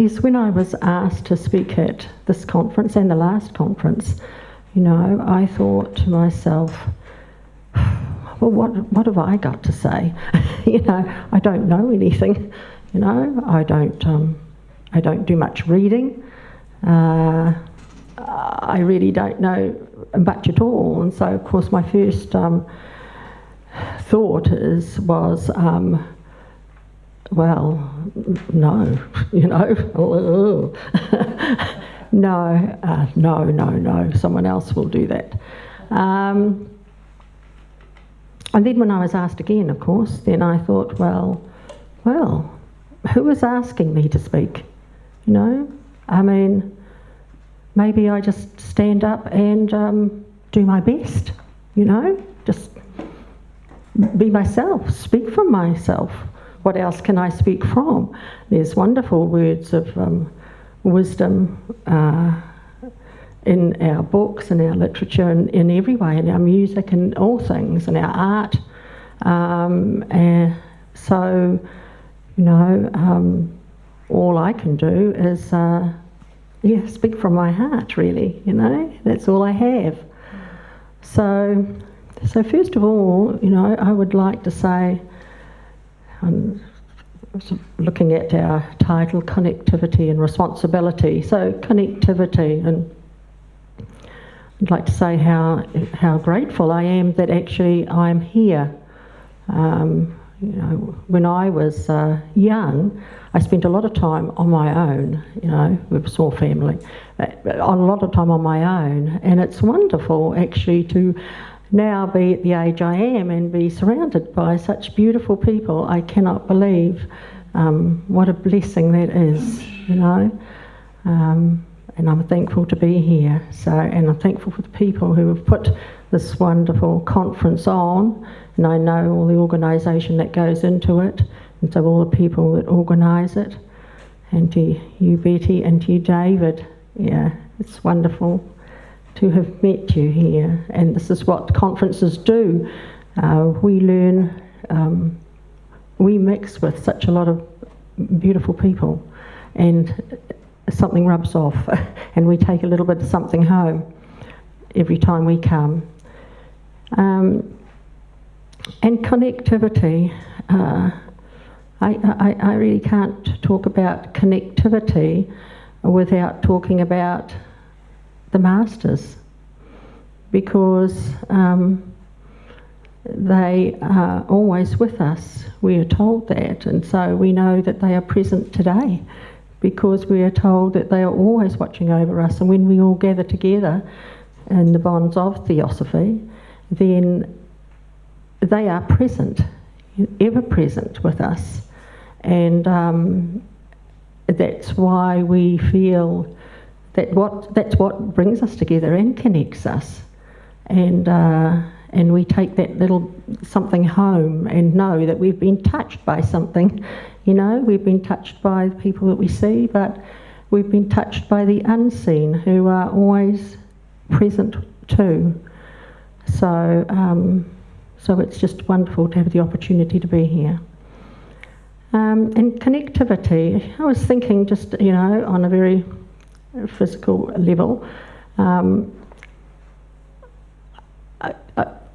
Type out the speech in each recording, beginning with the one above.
Yes, when I was asked to speak at this conference and the last conference, I thought to myself, well, what have I got to say? I don't know anything. I don't do much reading. I really don't know much at all. And so, of course, my first thought was, well, no, no, someone else will do that. And then when I was asked again, of course, then I thought, well, who was asking me to speak? I mean, maybe I just stand up and do my best, just be myself, speak from myself. What else can I speak from? There's wonderful words of wisdom in our books, in our literature, in every way, in our music, and all things, in our art. And so, all I can do is, speak from my heart, really, That's all I have. So first of all, I would like to say, looking at our title, Connectivity and Responsibility. So connectivity, and I'd like to say how grateful I am that actually I'm here. When I was young, I spent a lot of time on my own, with a small family, a lot of time on my own, and it's wonderful actually to now be at the age I am and be surrounded by such beautiful people. I cannot believe what a blessing that is, and I'm thankful to be here. And I'm thankful for the people who have put this wonderful conference on, and I know all the organisation that goes into it, and so all the people that organise it, and to you, Betty, and to you, David. Yeah, it's wonderful to have met you here, and this is what conferences do. We learn, we mix with such a lot of beautiful people, and something rubs off, and we take a little bit of something home every time we come. And connectivity, I really can't talk about connectivity without talking about the masters, because they are always with us. We are told that, and so we know that they are present today, because we are told that they are always watching over us. And when we all gather together in the bonds of Theosophy, then they are present, ever present with us. And that's why we feel that's what brings us together and connects us. And we take that little something home and know that we've been touched by something. We've been touched by the people that we see, but we've been touched by the unseen, who are always present too. So it's just wonderful to have the opportunity to be here. And connectivity, I was thinking just, on a very physical level.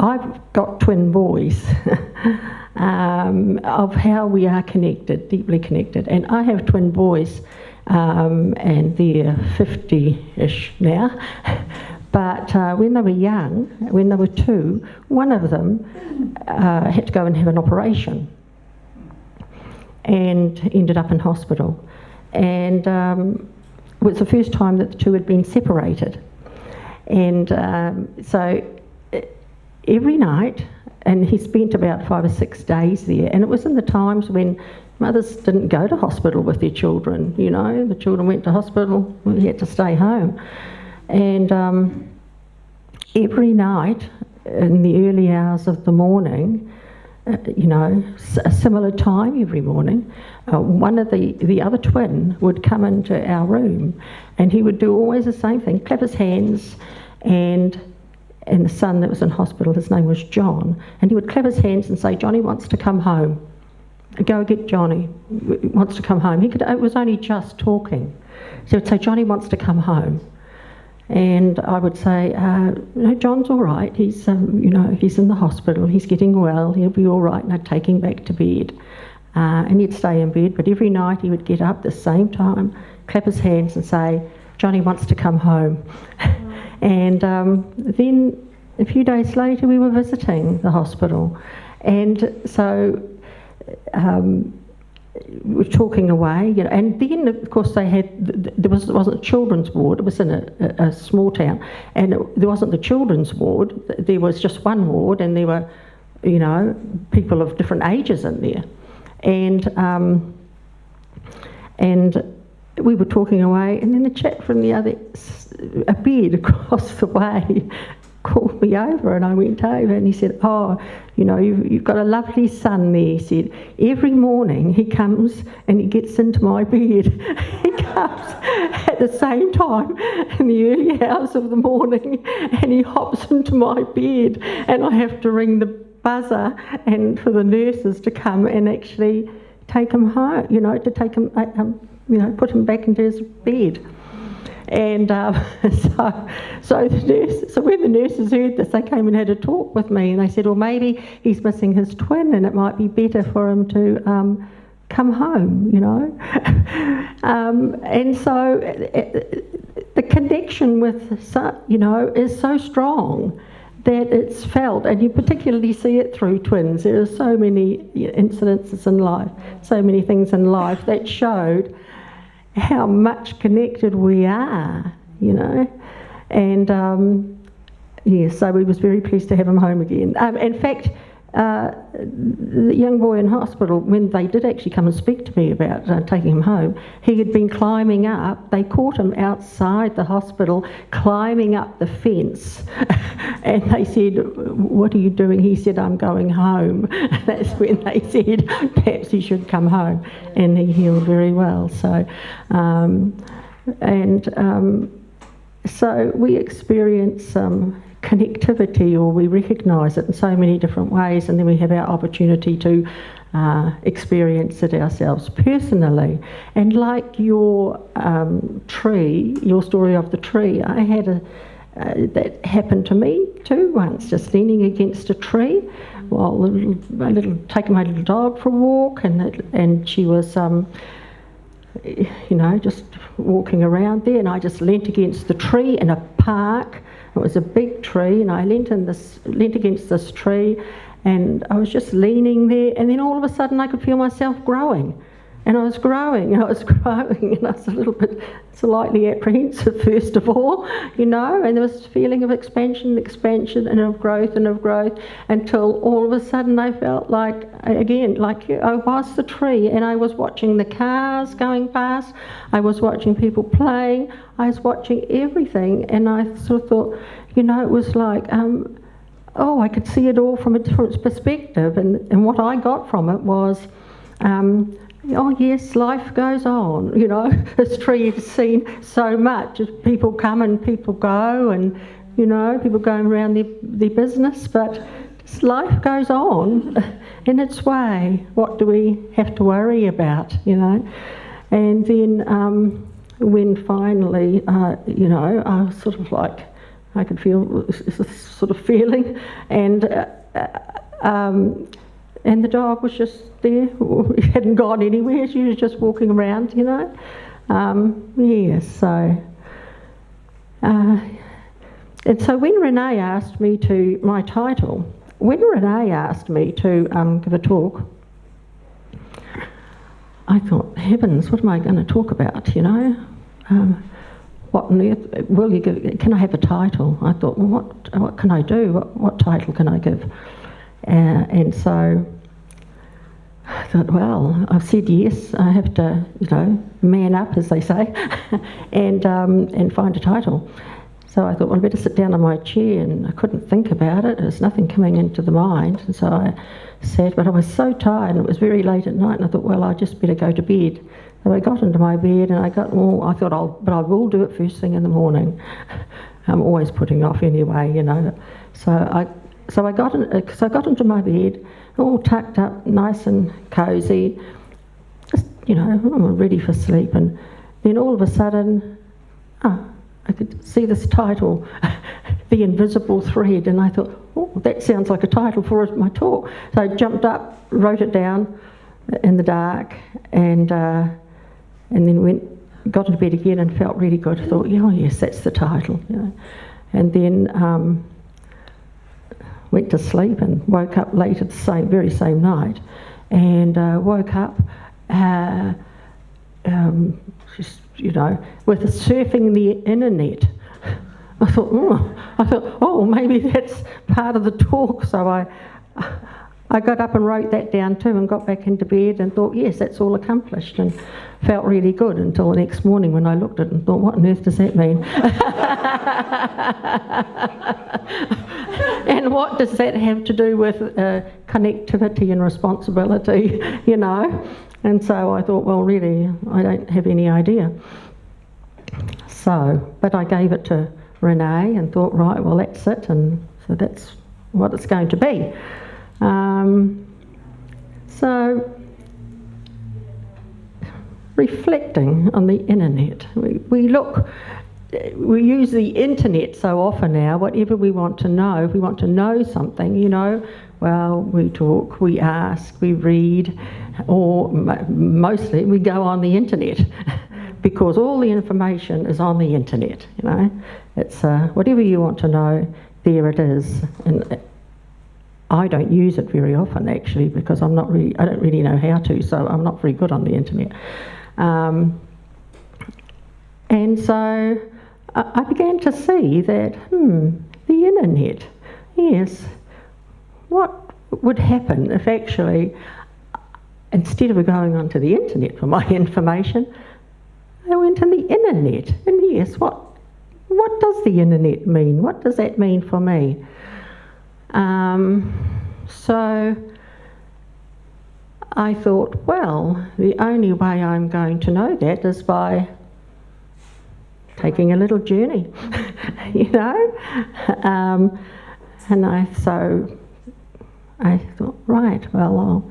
I've got twin boys of how we are connected, deeply connected. And I have twin boys, and they're 50-ish now. But when they were young, when they were 2, one of them had to go and have an operation and ended up in hospital. And it was the first time that the 2 had been separated. And so every night, and he spent about 5 or 6 days there, and it was in the times when mothers didn't go to hospital with their children, the children went to hospital, we had to stay home. And every night, in the early hours of the morning, a similar time every morning, one of the other twin would come into our room, and he would do always the same thing, clap his hands, and the son that was in hospital, his name was John, and he would clap his hands and say, "Johnny wants to come home." go get Johnny, wants to come home. It was only just talking. So he would say, Johnny wants to come home. And I would say, no, John's all right. He's, he's in the hospital. He's getting well. He'll be all right. And I'd take him back to bed. And he'd stay in bed. But every night he would get up the same time, clap his hands and say, Johnny wants to come home. And then a few days later we were visiting the hospital. And so we were talking away, and then of course there wasn't a children's ward. It was in a small town, and there wasn't the children's ward. There was just one ward, and there were, people of different ages in there, and we were talking away, and then the chap from a bed across the way called me over, and I went over, and he said, you've got a lovely son there. He said, every morning he comes and he gets into my bed. He comes at the same time in the early hours of the morning, and he hops into my bed, and I have to ring the buzzer and for the nurses to come and actually take him home, to take him, put him back into his bed. And so when the nurses heard this, they came and had a talk with me, and they said, well, maybe he's missing his twin, and it might be better for him to come home, and so the connection with, is so strong that it's felt, and you particularly see it through twins. There are so many incidences in life, so many things in life that showed how much connected we are, and so we was very pleased to have him home again. In fact, the young boy in hospital, when they did actually come and speak to me about taking him home, he had been climbing up. They caught him outside the hospital climbing up the fence, and they said, what are you doing? He said, I'm going home. That's when they said perhaps he should come home, and he healed very well. So so we experience connectivity, or we recognise it in so many different ways, and then we have our opportunity to experience it ourselves personally. And like your tree, your story of the tree, I had that happened to me too once, just leaning against a tree while taking my little dog for a walk, and she was just walking around there, and I just leant against the tree in a park. It was a big tree, and I leant against this tree, and I was just leaning there, and then all of a sudden I could feel myself growing, and I was growing, and I was a little bit slightly apprehensive first of all, and there was this feeling of expansion, and of growth, until all of a sudden I felt like, again, like I was the tree, and I was watching the cars going past, I was watching people playing, I was watching everything, and I sort of thought, it was like, I could see it all from a different perspective, and what I got from it was, oh yes, life goes on, This tree has seen so much. People come and people go, and, people going around their business, but life goes on in its way. What do we have to worry about, And then when finally, I was sort of like, I could feel this sort of feeling, and the dog was just there. He hadn't gone anywhere. She was just walking around, Yes, so... and so when Renee asked me to... My title... When Renee asked me to give a talk, I thought, heavens, what am I going to talk about, what on earth will you give? Can I have a title? I thought, well, what can I do? What title can I give? And so I thought, well, I've said yes. I have to, man up, as they say, and find a title. So I thought, well, I better sit down on my chair, and I couldn't think about it. There's nothing coming into the mind, and so I sat. But I was so tired, and it was very late at night, and I thought, well, I just better go to bed. So I got into my bed, and I thought, I will do it first thing in the morning. I'm always putting off anyway, So so I got into my bed, all tucked up, nice and cosy, just, I'm ready for sleep. And then all of a sudden, I could see this title, The Invisible Thread, and I thought, oh, that sounds like a title for my talk. So I jumped up, wrote it down in the dark, and then got into bed again and felt really good. I thought, oh yes, that's the title. And then went to sleep and woke up late at the very same night, and woke up just, with surfing the internet. I thought, oh, maybe that's part of the talk. So I got up and wrote that down too, and got back into bed and thought, yes, that's all accomplished, and felt really good until the next morning when I looked at it and thought, what on earth does that mean? And what does that have to do with connectivity and responsibility, And so I thought, well, really, I don't have any idea. So, but I gave it to Renee and thought, right, well, that's it, and so that's what it's going to be. So, reflecting on the internet, we use the internet so often now. Whatever we want to know, if we want to know something, well, we talk, we ask, we read, or mostly we go on the internet because all the information is on the internet. It's whatever you want to know, there it is. And I don't use it very often actually, because I don't really know how to, so I'm not very good on the internet. And so I began to see that, the internet, yes, what would happen if actually, instead of going onto the internet for my information, I went on the internet? And yes, what does the internet mean? What does that mean for me? So I thought, well, the only way I'm going to know that is by taking a little journey, and I thought, right, well, I'll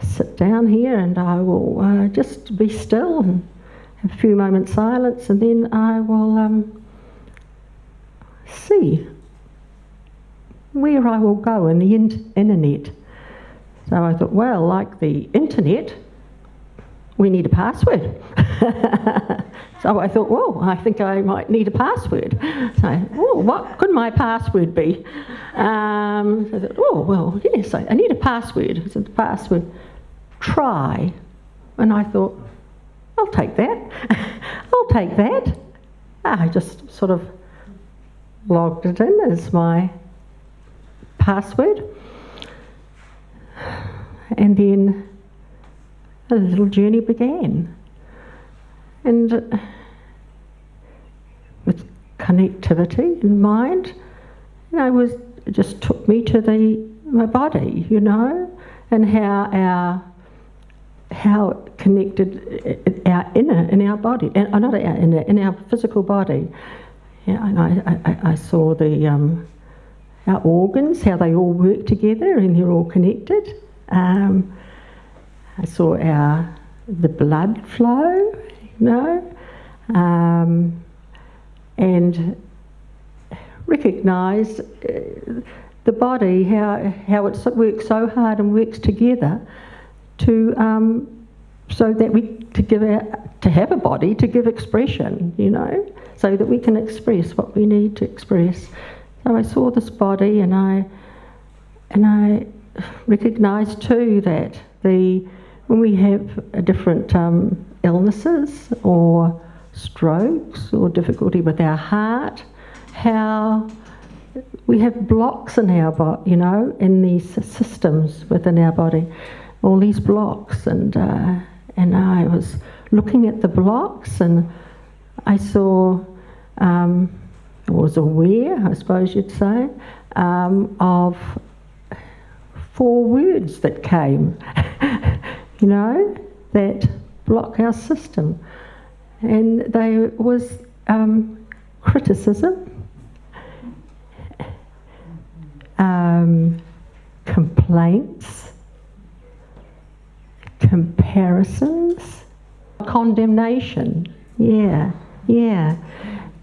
sit down here and I will just be still and have a few moments silence, and then I will see where I will go in the internet. So I thought, well, like the internet, we need a password. So I thought, well, I think I might need a password. So, what could my password be? So I thought, oh, well, yes, I need a password. So the password, try. And I thought, I'll take that. I'll take that. I just sort of logged it in as my password. And then a little journey began. And with connectivity in mind, it just took me to my body, and how it connected our inner in our body, and not our inner, in our physical body. Yeah, and I saw our organs, how they all work together and they're all connected. I saw the blood flow, and recognised the body, how it works so hard and works together to so that to have a body to give expression, so that we can express what we need to express. So I saw this body, and I recognised too that when we have different illnesses or strokes or difficulty with our heart, how we have blocks in our body, in these systems within our body, all these blocks, and I was looking at the blocks, and I saw, was aware, I suppose you'd say, of 4 words that came, that block our system. And there was criticism, complaints, comparisons, condemnation. Yeah.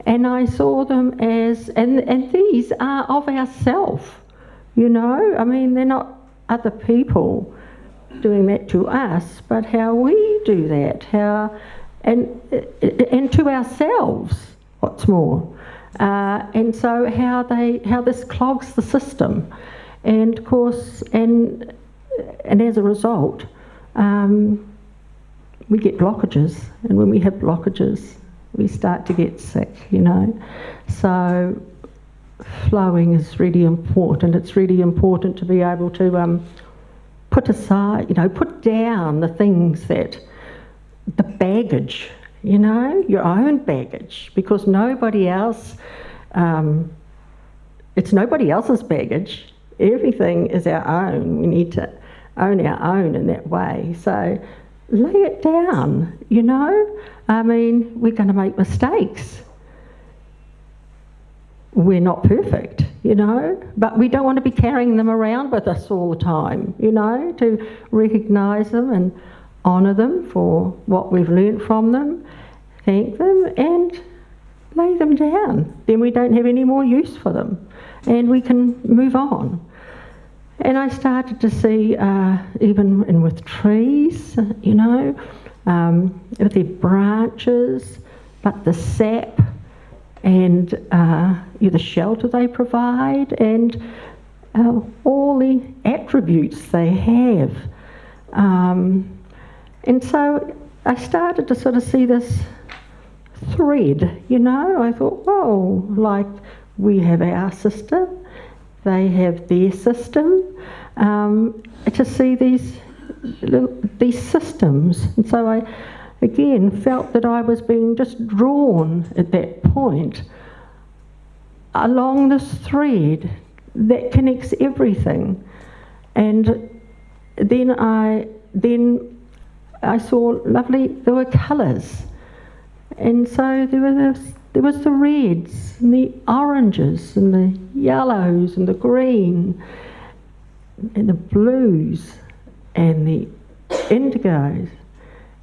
And I saw them as, and these are of ourself, you know. I mean, they're not other people doing that to us, but how we do that, and to ourselves, what's more. And so how this clogs the system. And of course, and as a result, we get blockages, and when we have blockages, we start to get sick, you know. So flowing is really important. It's really important to be able to put aside, you know, put down the things that, the baggage, you know, your own baggage, because nobody else, it's nobody else's baggage. Everything is our own. We need to own our own in that way. So lay it down, you know. I mean, we're going to make mistakes. We're not perfect, you know, but we don't want to be carrying them around with us all the time, you know, to recognise them and honour them for what we've learnt from them, thank them and lay them down. Then we don't have any more use for them and we can move on. And I started to see, even with trees, you know, with their branches, but the sap and the shelter they provide and all the attributes they have. And so I started to sort of see this thread, you know. I thought, whoa, like we have our system, they have their system, to see these systems. And so I, again, felt that I was being just drawn at that point along this thread that connects everything. And then I saw there were colours. And so there was the reds and the oranges and the yellows and the green and the blues and the indigos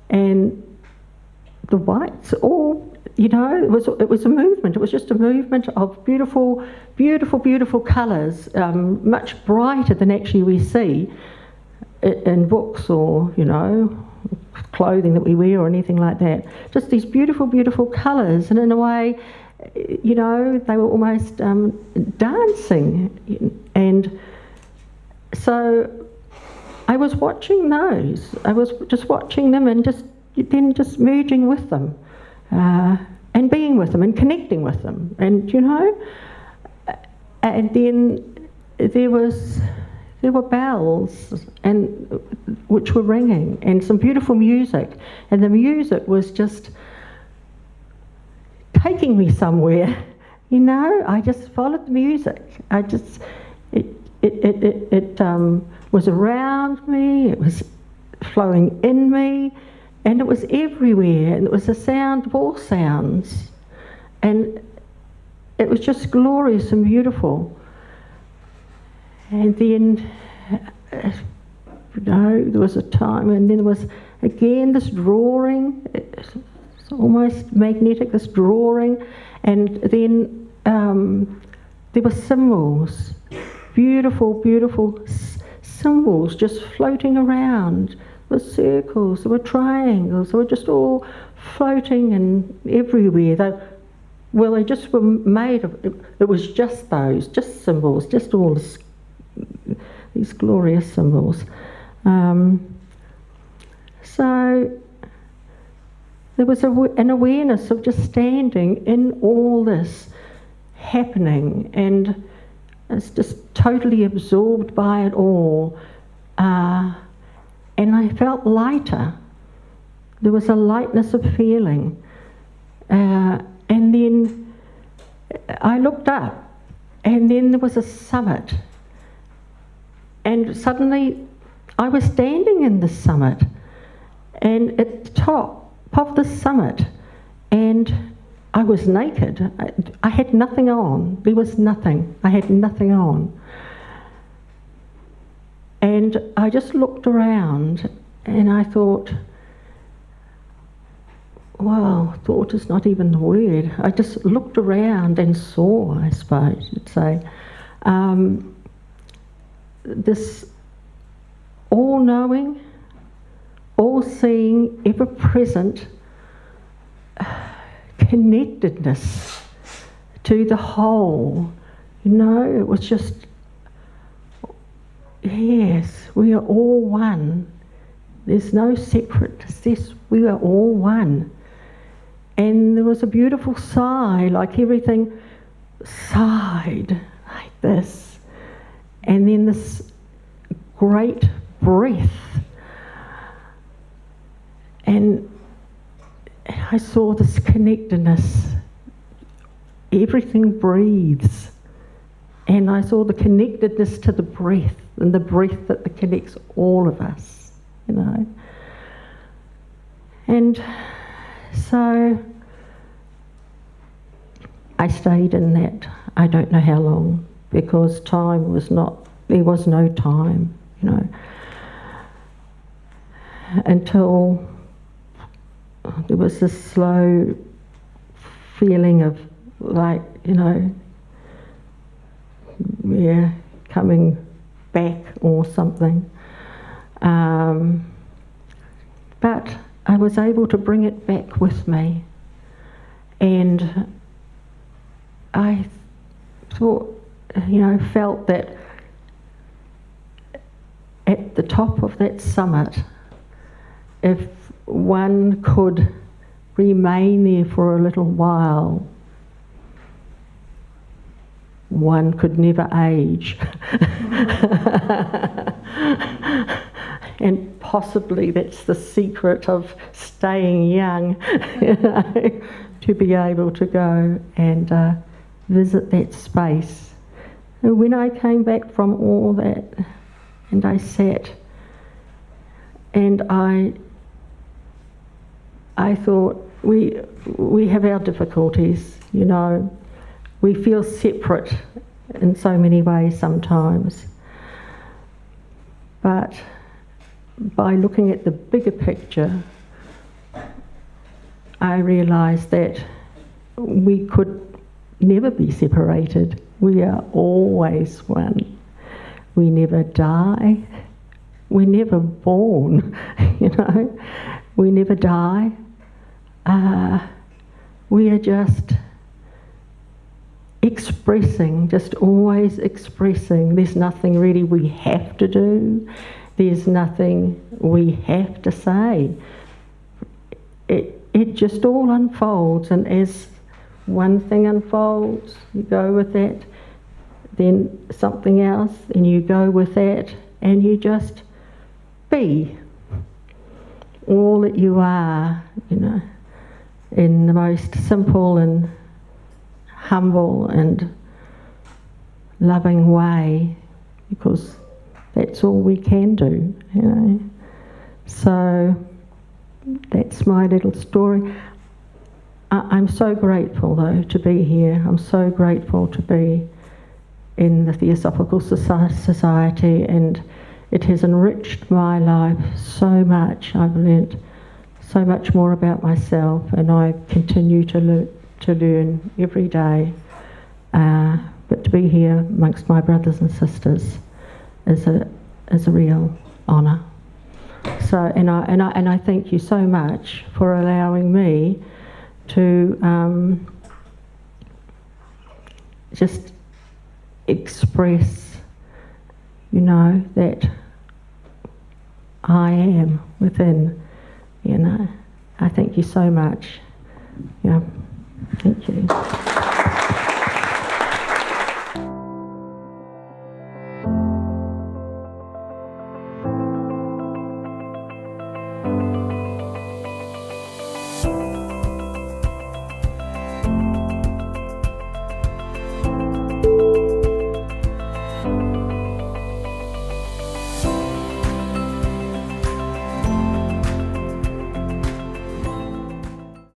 and the whites, all, you know, it was a movement. It was just a movement of beautiful, beautiful, beautiful colours, much brighter than actually we see in books or, you know, clothing that we wear or anything like that. Just these beautiful, beautiful colours, and in a way, you know, they were almost dancing. And so I was watching those. I was just watching them and just merging with them and being with them and connecting with them. And, you know, and then there were bells which were ringing and some beautiful music, and the music was just taking me somewhere, you know. I just followed the music. It was around me, it was flowing in me, and it was everywhere, and it was the sound of all sounds, and it was just glorious and beautiful. And then, you know, there was a time, and then there was again this drawing, it's almost magnetic, this drawing, and then there were symbols, beautiful, beautiful symbols just floating around. There were circles, there were triangles, they were just all floating and everywhere. They just were made of, it was just those, just symbols, just all these glorious symbols. So there was an awareness of just standing in all this happening, and it's just totally absorbed by it all. And I felt lighter. There was a lightness of feeling. And then I looked up, and then there was a summit. And suddenly I was standing in the summit, and at the top of the summit, and I was naked. I had nothing on. There was nothing. I had nothing on. And I just looked around and I thought, wow, thought is not even the word. I just looked around and saw, I suppose you'd say, this all-knowing, all-seeing, ever-present connectedness to the whole. You know, it was just, yes, we are all one. There's no separateness. Yes, we are all one. And there was a beautiful sigh, like everything sighed like this. And then this great breath. And I saw this connectedness. Everything breathes. And I saw the connectedness to the breath, and the breath that connects all of us, you know. And so I stayed in that, I don't know how long, because time was not, there was no time, you know, until there was this slow feeling of, like, you know, yeah, coming back or something. But I was able to bring it back with me, and I thought, you know, felt that at the top of that summit, if one could remain there for a little while, one could never age. And possibly that's the secret of staying young, you know, to be able to go and visit that space. And when I came back from all that, and I sat, and I thought, we have our difficulties, you know. We feel separate in so many ways sometimes. But by looking at the bigger picture, I realised that we could never be separated. We are always one. We never die. We're never born, you know. We never die. We are just expressing, just always expressing. There's nothing really we have to do. There's nothing we have to say. It just all unfolds, and as one thing unfolds, you go with that, then something else, and you go with that, and you just be all that you are, you know, in the most simple and humble and loving way, because that's all we can do, you know. So that's my little story. I'm so grateful, though, to be here. I'm so grateful to be in the Theosophical Society, and it has enriched my life so much. I've learnt so much more about myself, and I continue to learn every day. But to be here amongst my brothers and sisters is a real honour. So, and I thank you so much for allowing me to just express, you know, that I am within, you know. I thank you so much. Yeah, thank you.